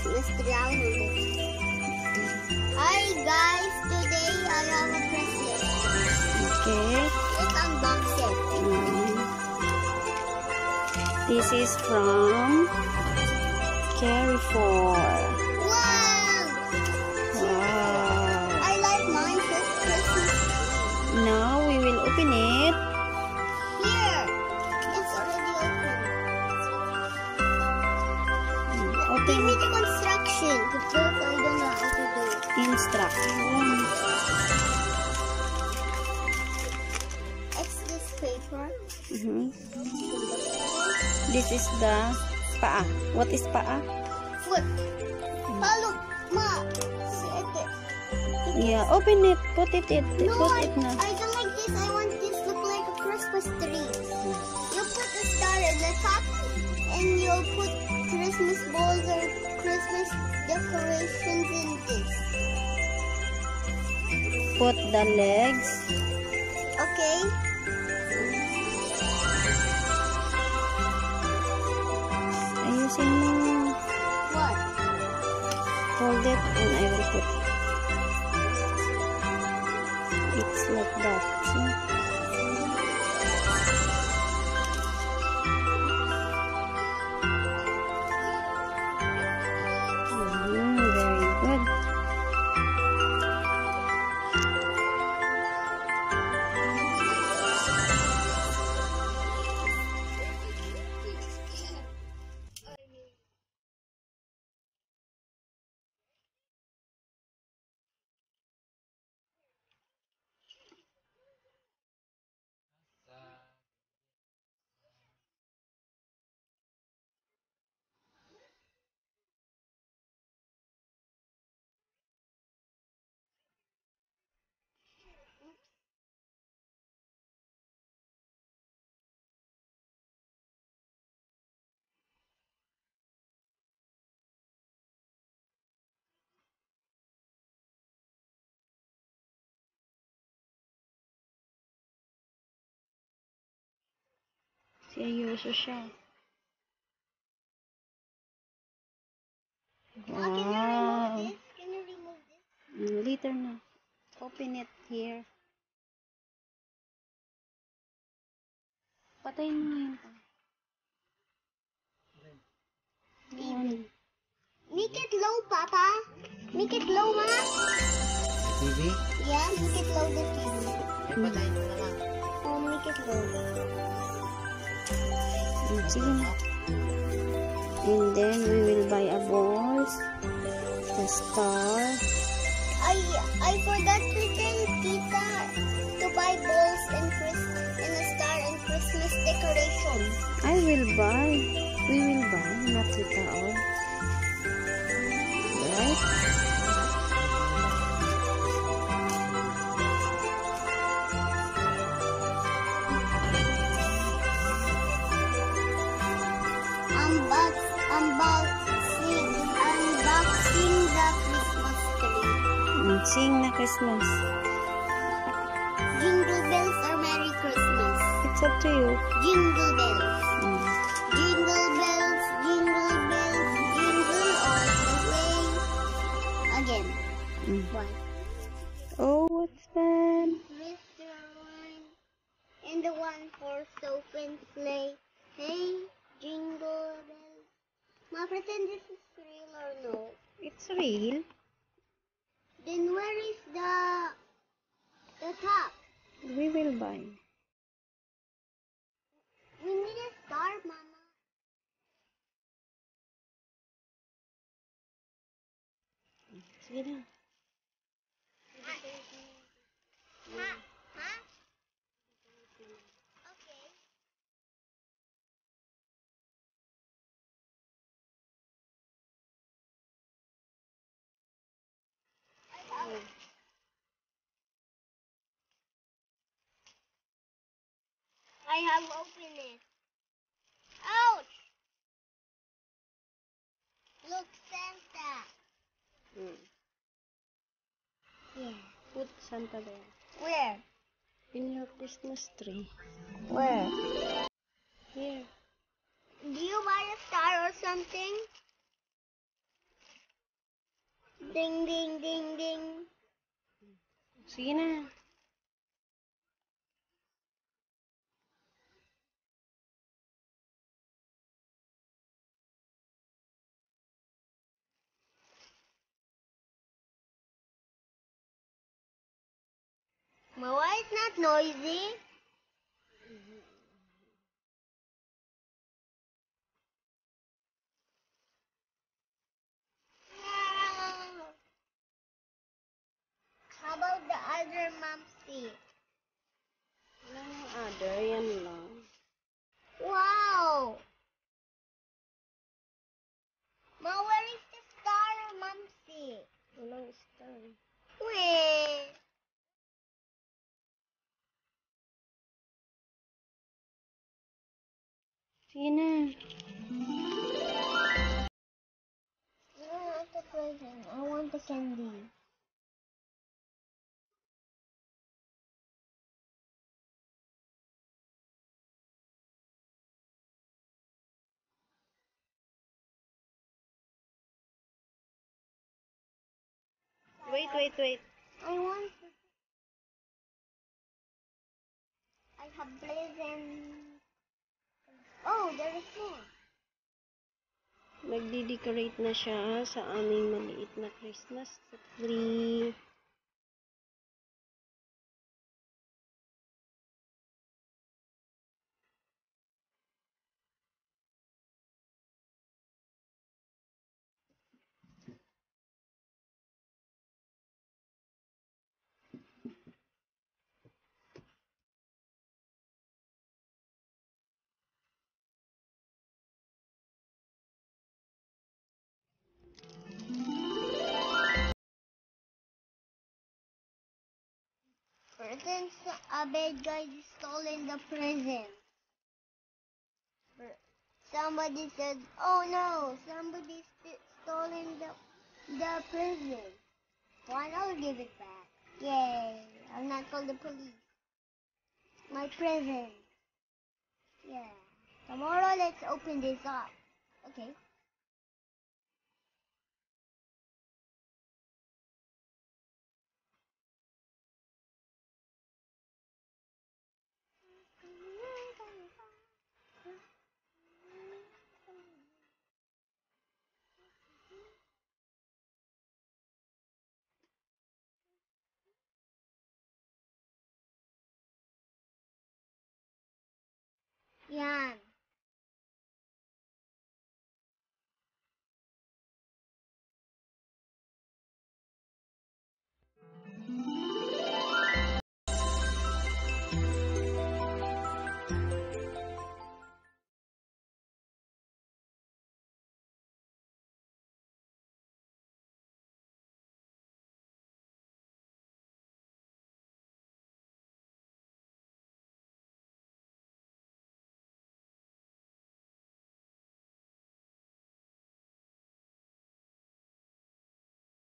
Christmas tree. I'll hold it. Hi guys, today I have a present. Okay. Let's unbox it. This is from Carrefour. Wow! Wow. I like mine for Christmas. Now we will open it. Here! It's already open. Give me the construction because I don't know how to do it. Instruction. It's this paper. This is the paa. What is paa? Foot. Oh, look, Ma. See it. Yeah, open it. Put it No, put I it na. don't like this. I want this look like a Christmas tree. You put the star at the top and you'll put Christmas balls or Christmas decorations in this. Put the legs. Okay? Ayusin mo. What? Hold it and I will put. It's like that. See? Very good. Seryoso siya. Ma, can you remove this? Can you remove this? Later na. Open it here. Patayin mo ngayon pa. Make it low, Papa. Make it low, Ma. TV? Yeah, make it low, the TV. Patayin mo naman. Oh, make it low. Sige na. And then we will buy a balls, the star. I forgot to tell Tita to buy balls and a star and Christmas decorations. I will buy. We will buy, not Tita all. Right? Unboxing the Christmas tree. Sing na Christmas. Jingle bells or Merry Christmas? It's up to you. Jingle bells. Jingle bells, jingle all the way. Again. One. Oh, what's that? Mr. One. And the one for soap and sleigh. Hey, jingle bells. Ma, pretend this is real or no? It's real. Then where is the top? We will buy. We need a star, Mama. Sige na. Okay. I have opened it. Ouch! Look, Santa. Yeah. Put Santa there. Where? In your Christmas tree. Where? Here. Do you buy a star or something? Ding, ding, ding, ding. Sige na. Why it's not noisy? How about the other Mumsy? Wala nang other, yan lang. Wow! Ma, where is the star, Mumsy? Walang star. Wait. Sige na. I don't want the present. I want the candy. Wait, wait, wait. I want. I have present. Oh, there is more. Nagdi-decorate na siya sa aming maliit na Christmas tree. Presents. A bad guy stolen the present. Somebody said, "Oh no! Somebody stolen the present." Fine, I'll give it back. Yay! I'll not call the police. My present. Yeah. Tomorrow, let's open this up. Okay.